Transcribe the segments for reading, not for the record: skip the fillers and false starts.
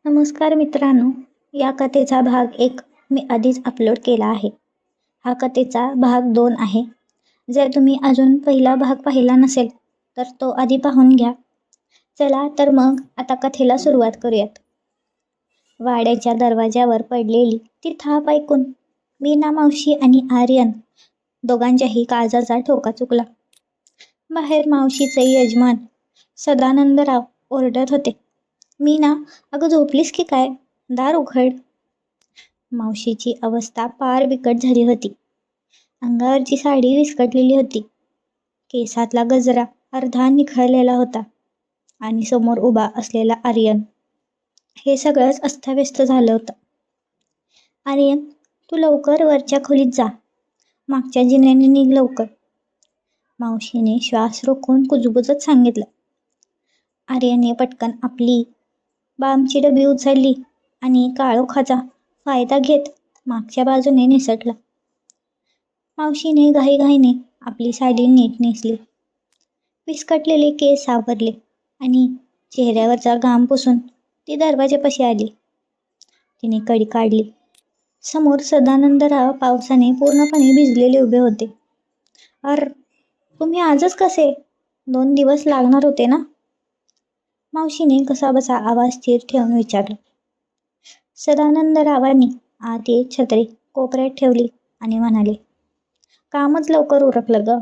नमस्कार मित्रांनो, या कथेचा भाग 1 मी आधीच अपलोड केला आहे. हा कथेचा भाग 2 आहे. जर तुम्ही अजून पहिला भाग पाहिला नसेल तर तो आधी पाहून घ्या. चला तर मग आता कथेला सुरुवात करूयात. वाड्याच्या दरवाज्यावर पडलेली ती थाप ऐकून मीना मावशी आणि आर्यन दोघांच्याही काळजाचा ठोका चुकला. बाहेर मावशीचे यजमान सदानंदराव ओरडत होते, मीना, अगं झोपलीस की काय? दार उघड. मावशीची अवस्था पार बिकट झाली होती. अंगावरची साडी विस्कटलेली होती. केसातला गजरा अर्धा निखळलेला होता आणि समोर उभा असलेला आर्यन हे सगळंच अस्ताव्यस्त झालं होतं. आर्यन, तू लवकर वरच्या खोलीत जा. मागच्या जिन्याने निघ लवकर. मावशीने श्वास रोखून कुजबुजत सांगितलं. आर्यनने पटकन आपली बामची डबी उचलली आणि काळोखाचा फायदा घेत मागच्या बाजूने निसटला. मावशीने घाईघाईने आपली साडी नीट नेसली. विस्कटलेले केस सावरले आणि चेहऱ्यावरचा घाम पुसून ती दरवाजापाशी आली. तिने कडी काढली. समोर सदानंदराव पावसाने पूर्णपणे भिजलेले उभे होते. तुम्ही आजच कसे? 2 दिवस लागणार होते ना? मावशीने कसाबसा आवाज स्थिर ठेवून विचारलं. सदानंदरावांनी आत येत छत्री कोपऱ्यात ठेवली आणि म्हणाले, कामच लवकर उरकलं ग.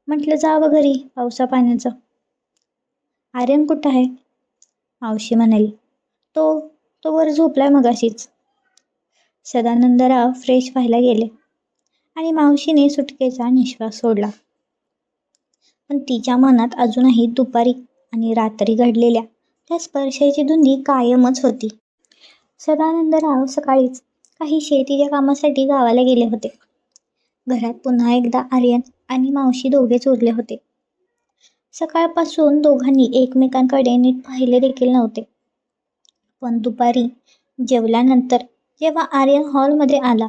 म्हटलं जावं घरी पावसा पाण्याचं. आर्यन कुठं आहे? मावशी म्हणाली, तो वर झोपलाय मगाशीच. सदानंदराव फ्रेश व्हायला गेले आणि मावशीने सुटकेचा निश्वास सोडला. पण तिच्या मनात अजूनही दुपारी आणि रात्री घडलेल्या त्या स्पर्शाची धुंदी कायमच होती. सदानंदराव सकाळीच काही शेतीच्या कामासाठी गावाला गेले होते. घरात पुन्हा एकदा आर्यन आणि मावशी दोघेच उरले होते. सकाळपासून दोघांनी एकमेकांकडे नीट पाहिले देखील नव्हते. पण दुपारी जेवल्यानंतर जेव्हा आर्यन हॉलमध्ये आला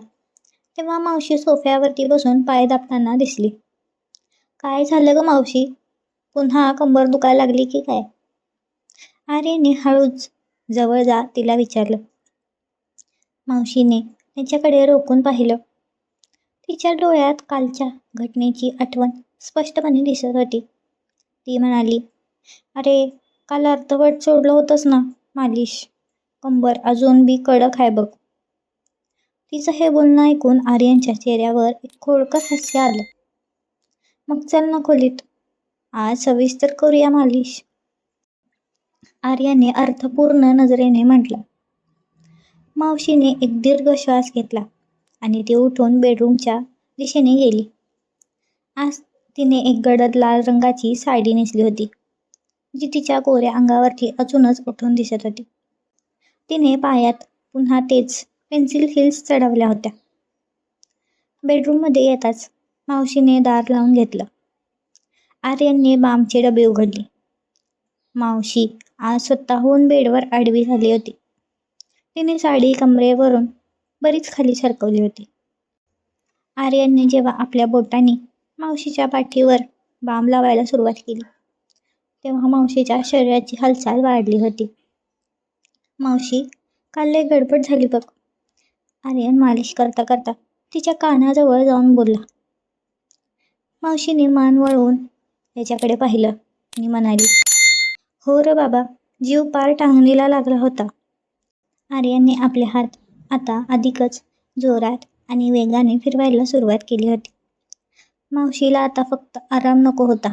तेव्हा मावशी सोफ्यावरती बसून पाय दाबताना दिसली. काय झालं ग मावशी? पुन्हा कंबर दुखायला लागली की काय? आर्यनने हळूच जवळ जा तिला विचारलं. मावशीने त्याच्याकडे रोखून पाहिलं. तिच्या डोळ्यात कालच्या घटनेची आठवण स्पष्टपणे दिसत होती. ती म्हणाली, अरे काल अर्धवट सोडलं होतंस ना मालिश. कंबर अजून बी कडक आहे बघ. तिचं हे बोलणं ऐकून आर्यनच्या चेहऱ्यावर एक खोडकर हास्य आलं. मग चल ना खोलीत, आज सविस्तर करूया मालिश. आर्यनने अर्थपूर्ण नजरेने म्हटलं. मावशीने एक दीर्घ श्वास घेतला आणि ती उठून बेडरूमच्या दिशेने गेली. आज तिने एक गडद लाल रंगाची साडी नेसली होती, जी तिच्या गोऱ्या अंगावरती अजूनच उठून दिसत होती. तिने पायात पुन्हा तेच पेन्सिल हिल्स चढवल्या होत्या. बेडरूममध्ये येताच मावशीने दार लावून घेतलं. आर्यनने बामची डबी उघडली. मावशी आज स्वतःहून बेडवर आडवी झाली होती. तिने साडी कमरेवरून बरीच खाली सरकवली होती. आर्यनने जेव्हा आपल्या बोटांनी मावशीच्या पाठीवर बाम लावायला सुरुवात केली तेव्हा मावशीच्या शरीराची हालचाल वाढली होती. मावशी, काल लय गडबड झाली बघ. आर्यन मालिश करता करता तिच्या कानाजवळ जाऊन बोलला. मावशीने मान वळवून त्याच्याकडे पाहिलं आणि म्हणाली, हो र बाबा, जीव पार टांगणीला लागला होता. आर्यनने आपले हात आता अधिकच जोरात आणि वेगाने फिरवायला सुरुवात केली होती. मावशीला आता फक्त आराम नको होता,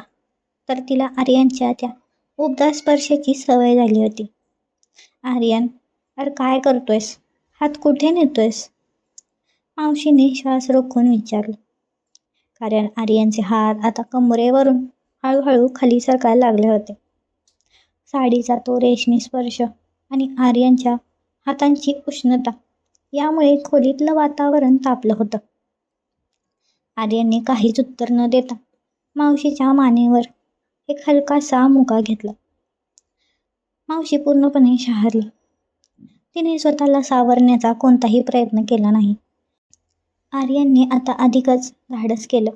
तर तिला आर्यनच्या त्या उबदार स्पर्शाची सवय झाली होती. आर्यन, अरे काय करतोयस? हात कुठे नेतोयस? मावशीने श्वास रोखून विचारलं. कारण आर्यनचे हात आता कमरेवरून हळूहळू खाली सरकायला लागले होते. साडीचा तो रेशमी स्पर्श आणि आर्यनच्या हातांची उष्णता यामुळे खोलीतलं वातावरण तापलं होतं. आर्यनने काहीच उत्तर न देता मावशीच्या मानेवर एक हलकासा मुका घेतला. मावशी पूर्णपणे शहारली. तिने स्वतःला सावरण्याचा कोणताही प्रयत्न केला नाही. आर्यनने आता अधिकच धाडस केलं.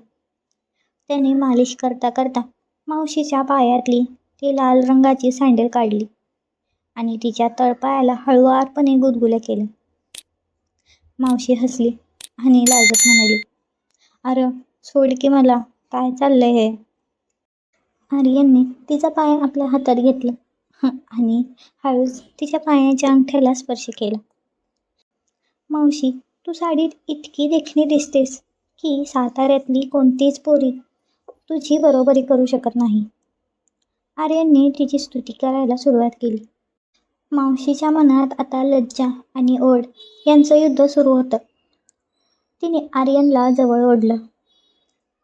त्याने मालिश करता करता मावशीच्या पायातली ती लाल रंगाची सँडल काढली आणि तिच्या तळपायाला हळुवारपणे गुदगुल्या केल्या. मावशी हसली आणि लाजत म्हणाली, अरे सोड की मला, काय चाललंय हे? आर्यनने तिचा पाय आपल्या हातात घेतला आणि हळूच तिच्या पायाच्या अंगठ्याला स्पर्श केला. मावशी, तू साडीत इतकी देखणी दिसतेस की साताऱ्यातली कोणतीच पोरी तुझी बरोबरी करू शकत नाही. आर्यनने तिची स्तुती करायला सुरुवात केली. मावशीच्या मनात आता लज्जा आणि ओढ यांचं युद्ध सुरू होतं. तिने आर्यनला जवळ ओढलं.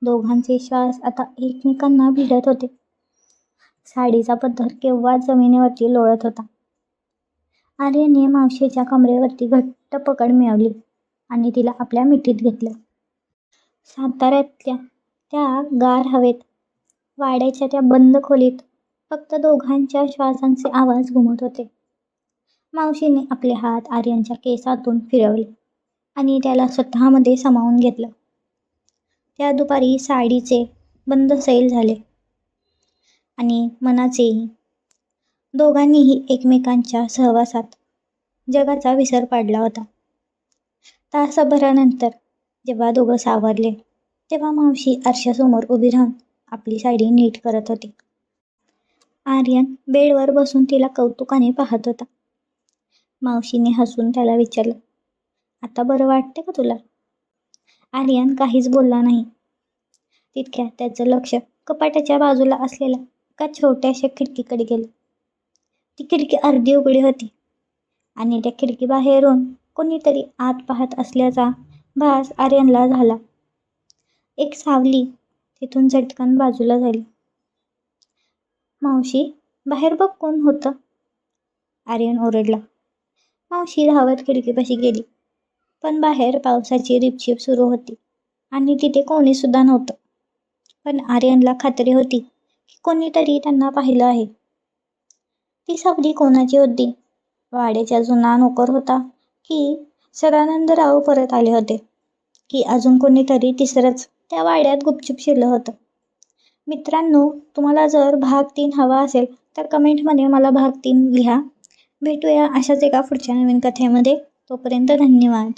दोघांचे श्वास आता एकमेकांना भिडत होते. साडीचा पदर केव्हाच जमिनीवरती लोळत होता. आर्यनने मावशीच्या कमरेवरती घट्ट पकड मिळवली आणि तिला आपल्या मिठीत घेतलं. साताऱ्यातल्या त्या गार हवेत, वाड्याच्या त्या बंद खोलीत फक्त दोघांच्या श्वासांचे आवाज घुमत होते. मावशीने आपले हात आर्यनच्या केसातून फिरवले आणि त्याला स्वतःमध्ये सामावून घेतलं. त्या दुपारी साडीचे बंद सैल झाले आणि मनाचेही. दोघांनीही एकमेकांच्या सहवासात जगाचा विसर पाडला होता. तासभरानंतर जेव्हा दोघं सावरले तेव्हा मावशी आरशासमोर उभी राहून आपली साडी नीट करत होती. आर्यन बेडवर बसून तिला कौतुकाने पाहत होता. मावशीने हसून त्याला विचारलं, आता बरं वाटते का तुला? आर्यन काहीच बोलला नाही. तितक्यात त्याचं लक्ष कपाटाच्या बाजूला असलेल्या एका छोट्याशा खिडकीकडे गेलं. ती खिडकी अर्धी उघडी होती आणि त्या खिडकीबाहेरून कोणीतरी आत पाहत असल्याचा भास आर्यनला झाला. एक सावली तिथून झटकन बाजूला झाली. मावशी, बाहेर बघ कोण होतं? आर्यन ओरडला. मावशी धावत खिडकीपाशी गेली, पण बाहेर पावसाची रिपछिप सुरू होती आणि तिथे कोणी सुद्धा नव्हतं. पण आर्यनला खात्री होती की कोणीतरी त्यांना पाहिलं आहे. ती सावली कोणाची होती? वाड्याचा जुना नोकर होता की सदानंदराव परत आले होते की अजून कोणीतरी तिसरंच त्या वाड्यात गुपचूप शिरलं होतं? मित्रांनो, तुम्हाला जर भाग 3 हवा असेल तर कमेंटमध्ये मला भाग 3 लिहा. भेटूया अशाच एका पुढच्या नवीन कथेमध्ये. तोपर्यंत धन्यवाद.